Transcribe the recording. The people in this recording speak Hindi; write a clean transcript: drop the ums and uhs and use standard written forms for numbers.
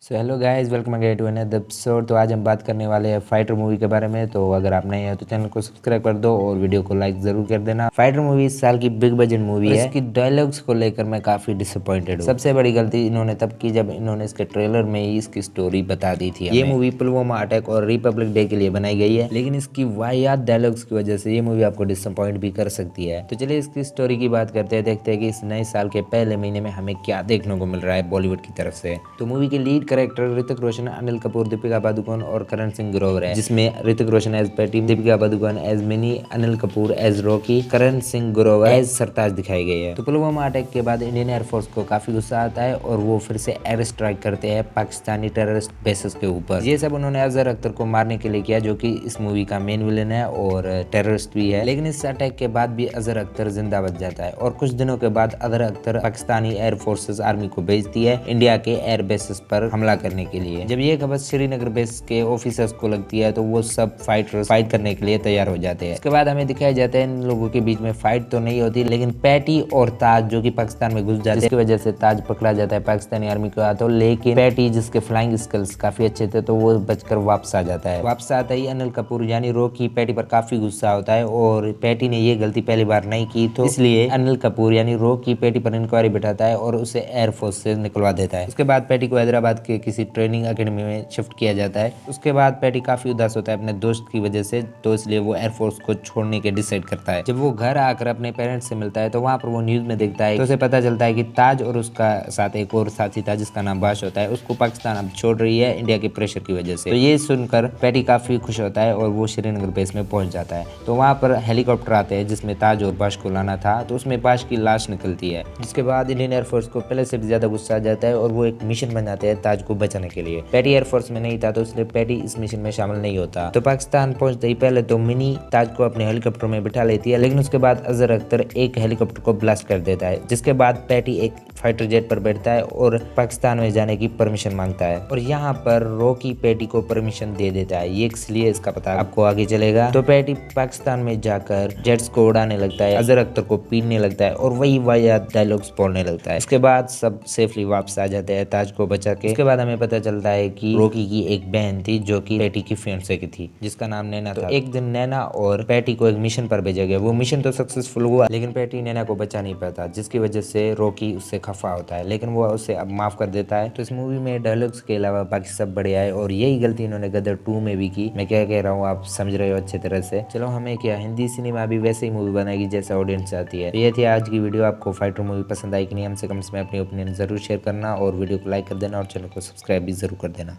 So hello guys, welcome again to another episode. तो आज हम बात करने वाले हैं फाइटर मूवी के बारे में। तो अगर आप नए हैं तो चैनल को सब्सक्राइब कर दो और वीडियो को लाइक जरूर कर देना। फाइटर मूवी इस साल की बिग बजट मूवी है। इसकी डायलॉग्स को लेकर मैं काफी डिसअपॉइंटेड हूँ। सबसे बड़ी गलती इन्होंने तब की जब इन्होंने इसके ट्रेलर में ही इसकी स्टोरी बता दी थी। ये मूवी पुलवामा अटैक और रिपब्लिक डे के लिए बनाई गई है, लेकिन इसकी वाहियात डायलॉग्स की वजह से ये मूवी आपको डिसअपॉइंट भी कर सकती है। तो चलिए इसकी स्टोरी की बात करते हैं, देखते हैं कि इस नए साल के पहले महीने में हमें क्या देखने को मिल रहा है बॉलीवुड की तरफ से। तो मूवी के लीड कैरेक्टर ऋतिक रोशन, अनिल कपूर, दीपिका पादुकोण और करण सिंह ग्रोवर है, जिसमें Hrithik Roshan as Patty, Deepika Padukone as Minni, Anil Kapoor as Rocky, Karan Singh Grover as Sartaj दिखाई गई है। तो पुलवामा अटैक के बाद इंडियन एयरफोर्स को काफी गुस्सा आता है और वो फिर से एयर स्ट्राइक करते हैं पाकिस्तानी टेररिस्ट बेसेस के ऊपर। ये सब उन्होंने अजहर अख्तर को मारने के लिए किया, जो कि इस मूवी का मेन विलन है और टेररिस्ट भी है। लेकिन इस अटैक के बाद भी अजहर अख्तर जिंदा बच जाता है और कुछ दिनों के बाद Azhar Akhtar Pakistani air forces army को भेजती है इंडिया के एयर बेसेस पर हमला करने के लिए। जब ये खबर श्रीनगर बेस के ऑफिसर्स को लगती है तो वो सब फाइटर्स फाइट करने के लिए तैयार हो जाते हैं। इसके बाद हमें दिखाया जाता है इन लोगों के बीच में फाइट तो नहीं होती, लेकिन पैटी और ताज जो कि पाकिस्तान में घुस जाते हैं, जिसकी वजह से ताज पकड़ा जाता है पाकिस्तानी आर्मी के हाथों। लेकिन पैटी, जिसके फ्लाइंग स्किल्स काफी अच्छे थे, तो वो बचकर वापस आ जाता है। वापस आता ही अनिल कपूर यानी रॉकी पैटी पर काफी गुस्सा होता है और पैटी ने ये गलती पहली बार नहीं की, तो इसलिए अनिल कपूर यानी रॉकी पैटी पर इंक्वायरी बिठाता है और उसे एयरफोर्स से निकलवा देता है। उसके बाद पैटी को हैदराबाद के किसी ट्रेनिंग अकेडमी में शिफ्ट किया जाता है। उसके बाद पैटी काफी उदास होता है अपने दोस्त की वजह से, तो इसलिए वो एयरफोर्स को छोड़ने के डिसाइड करता है। जब वो घर आकर अपने पेरेंट्स से मिलता है तो वहाँ पर वो न्यूज में देखता है, तो उसे पता चलता है कि ताज और उसका साथ एक और साथी था जिसका नाम बाश होता है, उसको पाकिस्तान अब छोड़ रही है इंडिया के प्रेशर की वजह से। तो ये सुनकर पैटी काफी खुश होता है और वो श्रीनगर बेस में पहुंच जाता है। तो वहाँ पर हेलीकॉप्टर आते हैं जिसमें ताज और बाश को लाना था, तो उसमें बाश की लाश निकलती है, जिसके बाद इंडियन एयरफोर्स को पहले से भी ज्यादा गुस्सा आ जाता है और वो एक मिशन बनाते हैं ताज को बचाने के लिए। पैटी एयरफोर्स में नहीं था तो इसलिए पैटी इस मिशन में शामिल नहीं होता। तो पाकिस्तान पहुंचते ही पहले तो मिनी ताज को अपने हेलीकॉप्टर में बिठा लेती है, लेकिन उसके बाद अजहर अख्तर एक हेलीकॉप्टर को ब्लास्ट कर देता है, जिसके बाद पैटी एक फाइटर जेट पर बैठता है और पाकिस्तान में जाने की परमिशन मांगता है। और यहाँ पर रॉकी पैटी को परमिशन दे देता है, ये इसलिए इसका पता आपको आगे चलेगा। तो पैटी पाकिस्तान में जाकर जेट्स को उड़ाने लगता है, अजहर अख्तर को पीटने लगता है और वही वाहियात डायलॉग्स बोलने लगता है। इसके बाद सब सेफली वापस आ जाते हैं ताज को बचा के। इसके बाद हमें पता चलता है कि रॉकी की एक बहन थी जो कि पैटी की फियांसे की थी, जिसका नाम नैना था। तो एक दिन नैना और पैटी को एक मिशन पर भेजा गया। वो मिशन तो सक्सेसफुल हुआ, लेकिन पैटी नैना को बचा नहीं पाता, जिसकी वजह से रॉकी उससे खफा होता है, लेकिन वो उसे अब माफ कर देता है। तो इस मूवी में डायलॉग्स के अलावा बाकी सब बढ़िया है और यही गलती इन्होंने गदर 2 में भी की। मैं क्या कह रहा हूँ आप समझ रहे हो अच्छे तरह से। चलो, हमें क्या, हिंदी सिनेमा भी वैसे ही मूवी बनाएगी जैसा ऑडियंस चाहती है। तो ये थी आज की वीडियो। आपको फाइटर मूवी पसंद आई कि नहीं, हमसे कमेंट्स में अपनी ओपिनियन जरूर शेयर करना और वीडियो को लाइक कर देना और चैनल को सब्सक्राइब भी जरूर कर देना।